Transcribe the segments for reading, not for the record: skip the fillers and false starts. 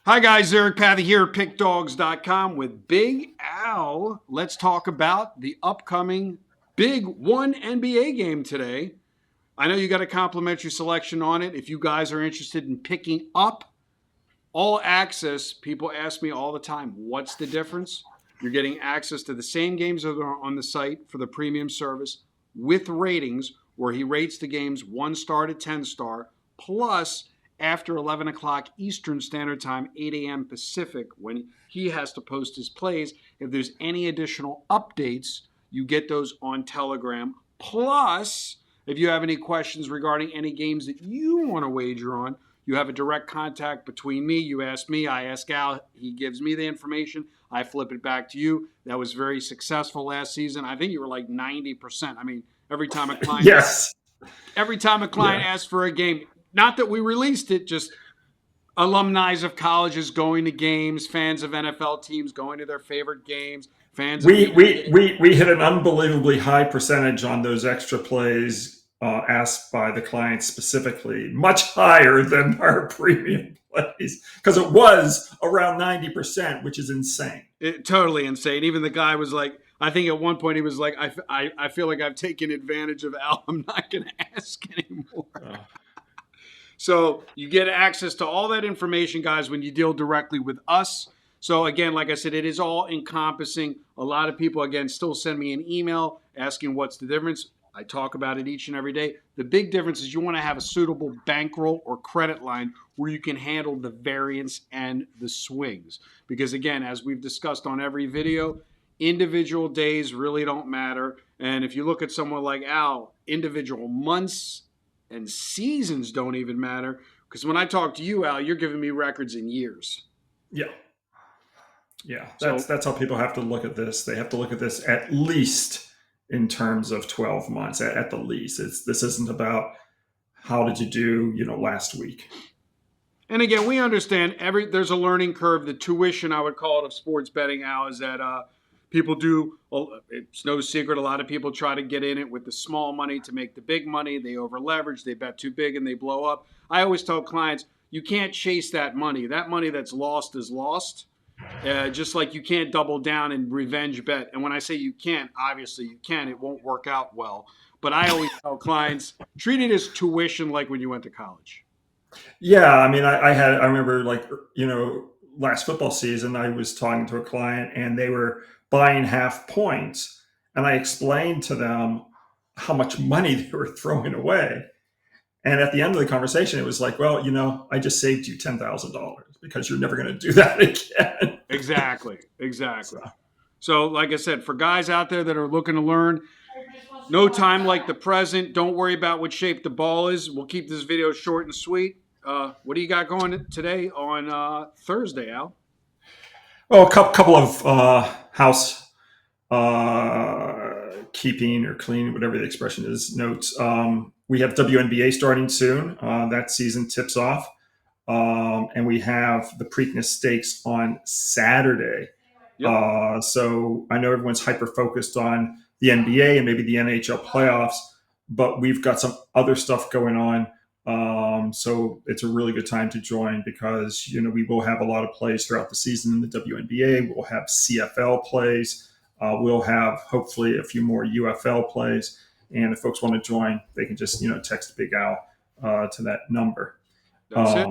Hi guys, Eric Pathy here at PickDogs.com with Big Al. Let's talk about the upcoming Big One NBA game today. I know you got a complimentary selection on it. If you guys are interested in picking up all access, people ask me all the time, what's the difference? You're getting access to the same games that are on the site for the premium service with ratings, where he rates the games 1 star to 10 star, plus after 11 o'clock Eastern Standard Time, 8 a.m. Pacific, when he has to post his plays. If there's any additional updates, you get those on Telegram. Plus, if you have any questions regarding any games that you want to wager on, you have a direct contact between me. You ask me, I ask Al. He gives me the information. I flip it back to you. That was very successful last season. I think you were like 90%. I mean, every time a client Yes. asks for a game, not that we released it, just alumni of colleges going to games, fans of NFL teams going to their favorite games, fans. We hit an unbelievably high percentage on those extra plays asked by the clients specifically, much higher than our premium plays, because it was around 90%, which is insane. Totally insane. Even the guy was like, I think at one point he was like, I feel like I've taken advantage of Al. I'm not going to ask anymore. So you get access to all that information, guys, when you deal directly with us. So again, like I said, it is all encompassing. A lot of people, again, still send me an email asking what's the difference. I talk about it each and every day. The big difference is you want to have a suitable bankroll or credit line where you can handle the variance and the swings. Because again, as we've discussed on every video, individual days really don't matter. And if you look at someone like Al, individual months and seasons don't even matter, because when I talk to you, Al, you're giving me records in years. Yeah. That's how people have to look at this. They have to look at this at least in terms of 12 months, at the least. This isn't about how did you do, last week. And again, we understand there's a learning curve. The tuition, I would call it, of sports betting, Al, is that people do. It's no secret. A lot of people try to get in it with the small money to make the big money. They over leverage. They bet too big and they blow up. I always tell clients, you can't chase that money. That money that's lost is lost. Just like you can't double down and revenge bet. And when I say you can't, obviously you can. It won't work out well. But I always tell clients, treat it as tuition like when you went to college. Yeah, I mean, I remember last football season, I was talking to a client and they were buying half points, and I explained to them how much money they were throwing away. And at the end of the conversation, it was like, well, I just saved you $10,000 because you're never going to do that again. Exactly. So, like I said, for guys out there that are looking to learn, no time like the present. Don't worry about what shape the ball is. We'll keep this video short and sweet. What do you got going today on Thursday, Al? Well, a couple of house keeping or cleaning, whatever the expression is, notes. We have WNBA starting soon. That season tips off. And we have the Preakness Stakes on Saturday. Yep. So I know everyone's hyper-focused on the NBA and maybe the NHL playoffs, but we've got some other stuff going on. So it's a really good time to join because, we will have a lot of plays throughout the season in the WNBA. We'll have CFL plays. We'll have hopefully a few more UFL plays. And if folks want to join, they can just, text Big Al to that number. That's it.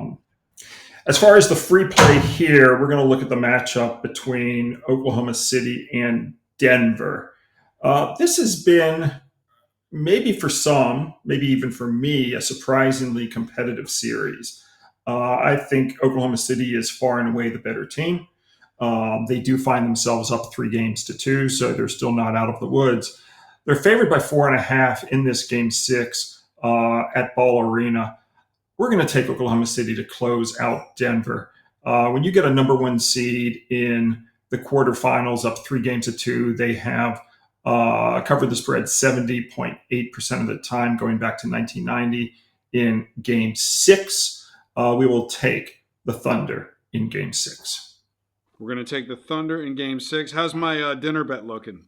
As far as the free play here, we're going to look at the matchup between Oklahoma City and Denver. This has been, maybe for some, maybe even for me, a surprisingly competitive series. I think Oklahoma City is far and away the better team. They do find themselves up 3-2, so they're still not out of the woods. They're favored by 4.5 in this game 6 at Ball Arena. We're going to take Oklahoma City to close out Denver. When you get a number 1 seed in the quarterfinals up 3-2, they have covered the spread 70.8% of the time going back to 1990. In game 6, we will take the Thunder in game 6. We're going to take the Thunder in game 6. How's my dinner bet looking?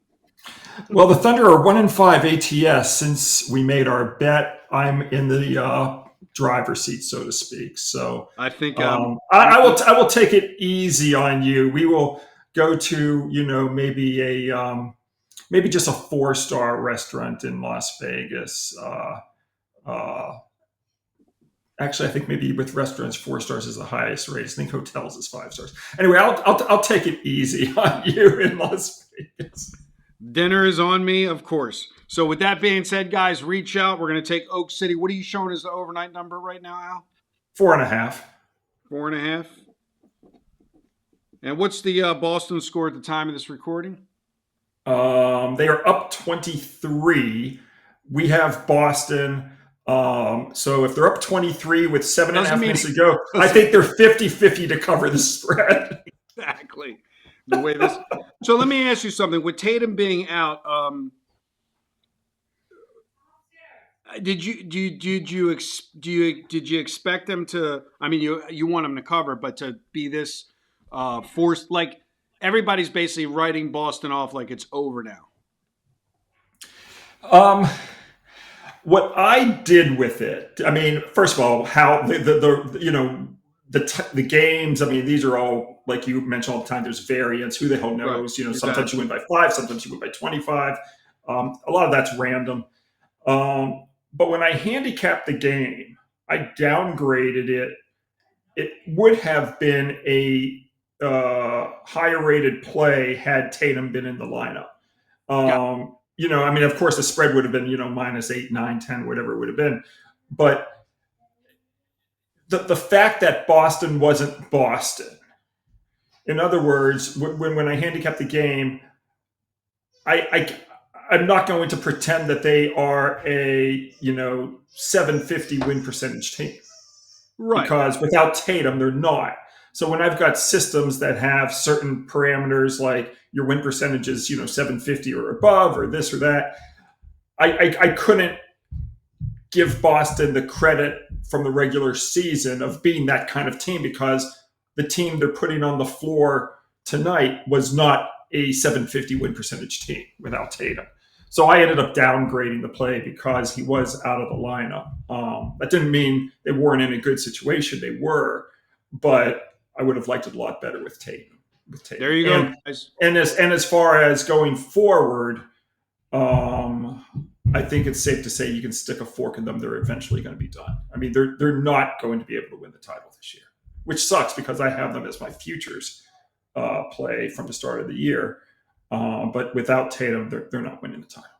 Well, the Thunder are 1-5 ATS since we made our bet. I'm in the driver's seat, so to speak. So I think I will take it easy on you. We will go to maybe just a 4-star restaurant in Las Vegas. Uh, Actually, I think maybe with restaurants, 4 stars is the highest rate. I think hotels is 5 stars. Anyway, I'll take it easy on you in Las Vegas. dinner is on me, of course. So with that being said, guys, reach out. We're going to take Oak City. What are you showing as the overnight number right now, Al? 4.5. 4.5. And what's the Boston score at the time of this recording? They are up 23. We have Boston. So if they're up 23 with 7.5 minutes to go, I think they're 50-50 to cover the spread. Exactly. The way this. So let me ask you something. With Tatum being out, did you expect them to? I mean, you want them to cover, but to be this forced, like everybody's basically writing Boston off like it's over now. What I did with it, I mean, first of all, how the games. I mean, these are all, like you mentioned all the time. There's variance. Who the hell knows? Right. Sometimes you win by 5, sometimes you win by 25. A lot of that's random. But when I handicapped the game, I downgraded it. It would have been a higher rated play had Tatum been in the lineup. I mean, of course, the spread would have been, -8, 9, 10, whatever it would have been. But the fact that Boston wasn't Boston, in other words, when I handicap the game, I'm not going to pretend that they are a 750 win percentage team, Right? Because without Tatum, they're not. So when I've got systems that have certain parameters, like your win percentage is 750 or above, or this or that, I couldn't give Boston the credit from the regular season of being that kind of team, because the team they're putting on the floor tonight was not a 750 win percentage team without Tatum. So I ended up downgrading the play because he was out of the lineup. That didn't mean they weren't in a good situation. They were, but I would have liked it a lot better with Tatum. There you go, guys. And as far as going forward, I think it's safe to say you can stick a fork in them. They're eventually going to be done. I mean, they're not going to be able to win the title this year, which sucks because I have them as my futures play from the start of the year. But without Tatum, they're not winning the title.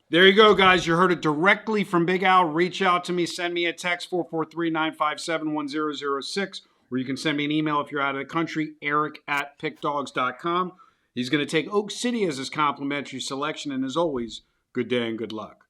There you go, guys. You heard it directly from Big Al. Reach out to me. Send me a text, 443-957-1006. Or you can send me an email if you're out of the country, eric@pickdogs.com. He's going to take Oak City as his complimentary selection. And as always, good day and good luck.